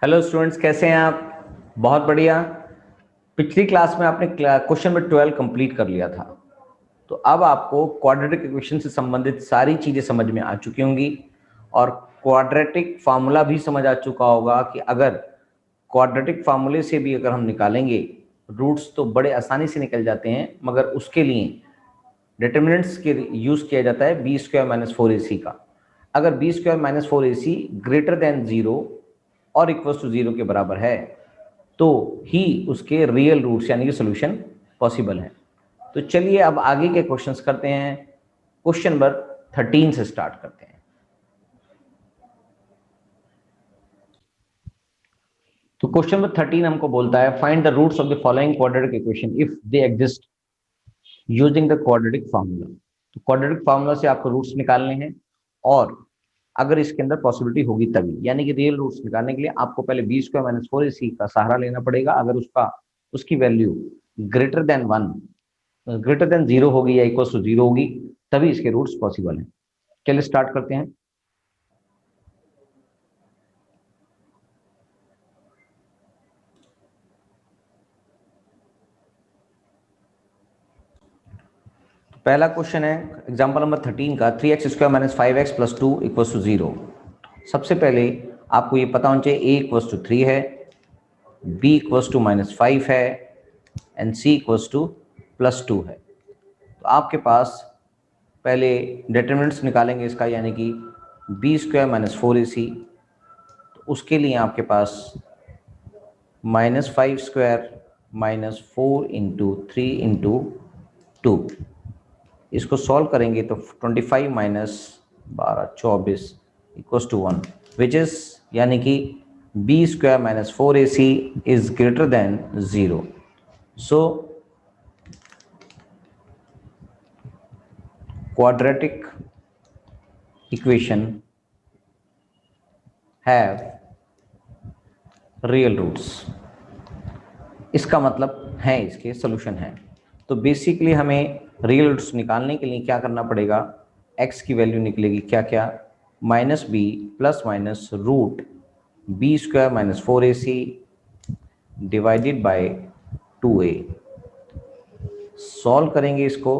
Hello students, कैसे हैं आप? बहुत बढ़िया। पिछली क्लास में आपने क्वेश्चन नंबर 12 कंप्लीट कर लिया था, तो अब आपको क्वाड्रेटिक इक्वेशन से संबंधित सारी चीजें समझ में आ चुकी होंगी और क्वाड्रेटिक फार्मूला भी समझ आ चुका होगा कि अगर क्वाड्रेटिक फार्मूले से भी अगर हम निकालेंगे रूट्स तो बड़े आसानी से निकल जाते हैं, मगर उसके लिए डिटर्मिनेंट्स के यूज किया जाता है बी स्क्वायर माइनस 4ac का। अगर b square minus 4ac greater than 0 और इक्वल टू 0 के बराबर है तो ही उसके रियल रूट्स यानी कि सोल्यूशन पॉसिबल है। तो चलिए अब आगे के क्वेश्चंस करते हैं। क्वेश्चन नंबर 13 से स्टार्ट करते हैं। तो क्वेश्चन नंबर 13 हमको बोलता है find the roots of the following quadratic equation if they exist using the quadratic formula. तो क्वाड्रेटिक फार्मूला से आपको रूट्स निकालने हैं और अगर इसके अंदर पॉसिबिलिटी होगी तभी, यानी कि रियल रूट्स निकालने के लिए आपको पहले बी स्क्वायर माइनस 4ac का सहारा लेना पड़ेगा। अगर उसकी value greater than 1 greater than 0 होगी या इक्वल टू 0 होगी तभी इसके रूट्स पॉसिबल हैं। चलिए स्टार्ट करते हैं। पहला क्वेश्चन है एग्जांपल नंबर 13 का 3x square minus 5x plus 2 equal to 0। सबसे पहले आपको ये पता होना चाहिए a इक्वल टू 3 है, b इक्वल टू माइनस 5 है and c equal two plus 2 है। तो आपके पास पहले डिटरमिनेंट्स निकालेंगे इसका, यानी कि बी स्क्वायर माइनस 4ac। तो उसके लिए आपके पास minus 5 square minus 4 into 3 into 2, इसको सॉल्व करेंगे तो 25 minus 12 24 equals to 1, which is यानी कि B square minus 4ac is greater than 0। So quadratic equation have real roots, इसका मतलब है इसके सॉल्यूशन है। तो बेसिकली हमें रियल रूट्स निकालने के लिए क्या करना पड़ेगा, x की वैल्यू निकलेगी क्या क्या, minus b plus minus root b square minus 4ac divided by 2a। Solve करेंगे इसको,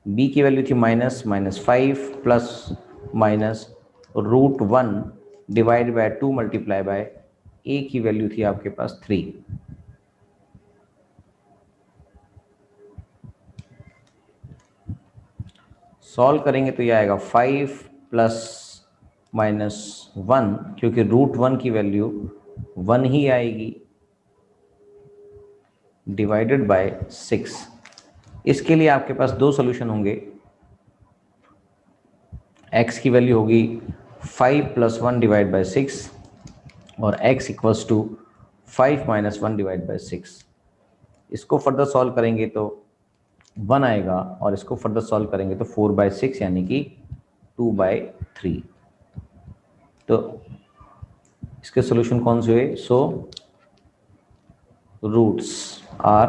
b की वैल्यू थी minus 5 plus minus root 1 divide by 2 multiply by a की वैल्यू थी आपके पास 3। सॉल्व करेंगे तो ये आएगा 5 प्लस माइनस 1, क्योंकि रूट 1 की वैल्यू 1 ही आएगी, डिवाइडेड बाय 6। इसके लिए आपके पास दो सॉल्यूशन होंगे। x की वैल्यू होगी 5 प्लस 1 डिवाइड बाय 6 और x equals to 5 minus 1 divide by 6। इसको फर्दर सॉल्व करेंगे तो 1 आएगा और इसको फर्दर सॉल्व करेंगे तो 4 बाय 6 यानी कि 2 बाय 3। तो इसके सॉल्यूशन कौन से हुए? So roots are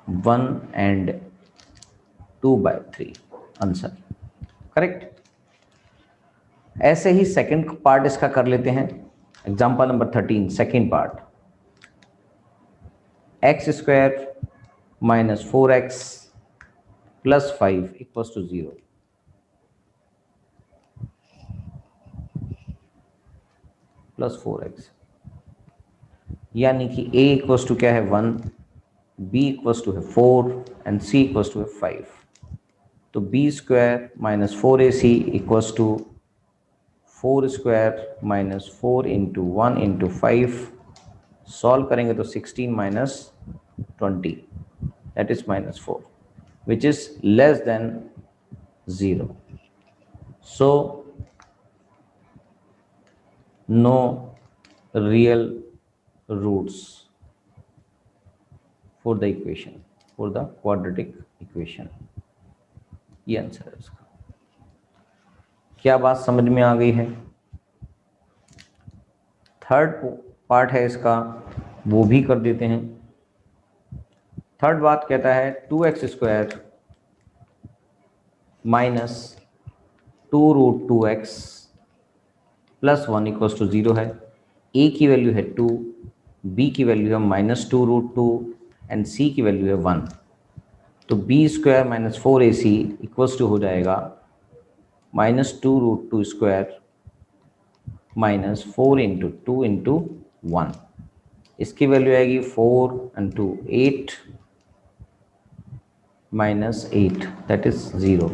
1 and 2 by 3, answer correct. ऐसे ही सेकंड पार्ट इसका कर लेते हैं। Example number 13 second part, x square minus 4x plus 5 equals to 0। Plus 4x यानी कि a इक्वल्स टू क्या है 1, b इक्वल्स टू है 4 एंड c इक्वल्स टू है 5। तो b square minus 4ac equals to 4 square minus 4 into 1 into 5। Solve करेंगे तो 16 minus 20 that is minus 4, which is less than 0। So no real roots for the equation, for the quadratic equation. ये answer है उसका। क्या बात समझ में आ गई है? थर्ड पार्ट है इसका, वो भी कर देते हैं। थर्ड बात कहता है 2x square minus 2 root 2x plus 1 equals to 0 है। ए की वैल्यू है 2, बी की वैल्यू है -2√2 एंड सी की वैल्यू है 1। तो b² - 4ac इक्वल्स टू हो जाएगा -2√2² -4 × 2 × 1। इसकी वैल्यू आएगी 4 × 8 -8, दैट इज 0।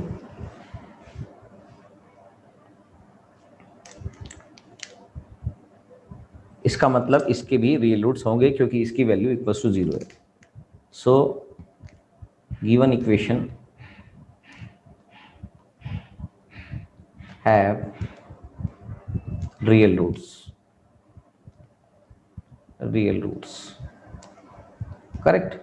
इसका मतलब इसके भी रियल रूट्स होंगे क्योंकि इसकी वैल्यू इक्वल्स टू 0 है। So given equation have real roots, correct.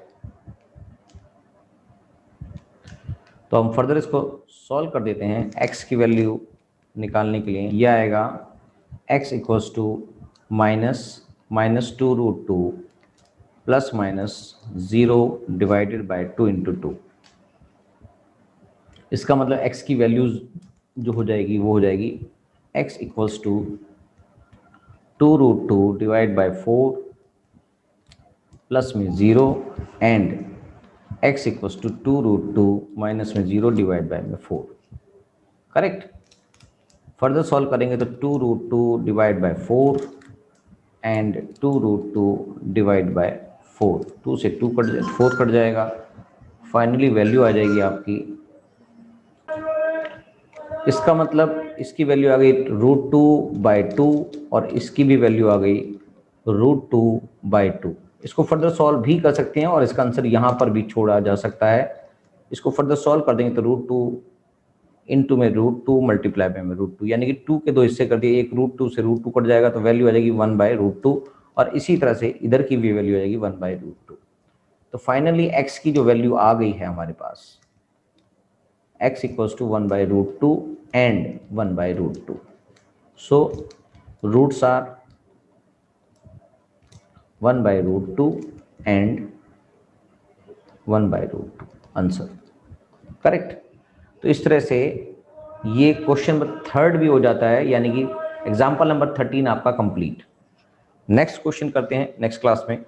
तो हम फर्दर इसको सॉल्व कर देते हैं। x की वैल्यू निकालने के लिए यह आएगा x equals to -2√2 ±0 divided by 2 × 2। इसका मतलब x की वैल्यूज जो हो जाएगी वो हो जाएगी x equals to 2√2 divide by 4 plus में 0 and x equals to 2√2 minus में 0 डिवाइड बाय में 4, करेक्ट। फर्दर सॉल्व करेंगे तो 2√2 divide by 4 and 2√2 divide by 4, 2 से 4 कट जाएगा। फाइनली वैल्यू आ जाएगी आपकी, इसका मतलब इसकी वैल्यू आ गई √2/2 और इसकी भी वैल्यू आ गई √2/2। इसको फर्दर सॉल्व भी कर सकते हैं और इसका आंसर यहाँ पर भी छोड़ा जा सकता है। इसको फर्दर सॉल्व कर देंगे तो √2 इंटू में √2 मल्टीप्लाई में √2, यानी कि 2 के 2 हिस्से कर दिए, एक √2 से √2 कट जाएगा तो वैल्यू आ जाएगी 1/√2 और इसी तरह से इधर की भी वैल्यू आ जाएगी 1/√2। तो फाइनली x की जो वैल्यू आ गई है हमारे पास, x equals to 1/√2 and 1/√2। So roots are 1/√2 and 1/√2, answer correct. तो इस तरह से ये क्वेश्चन नंबर 3 भी हो जाता है, यानी कि एग्जाम्पल नंबर 13 आपका कंप्लीट। नेक्स्ट क्वेश्चन करते हैं नेक्स्ट क्लास में।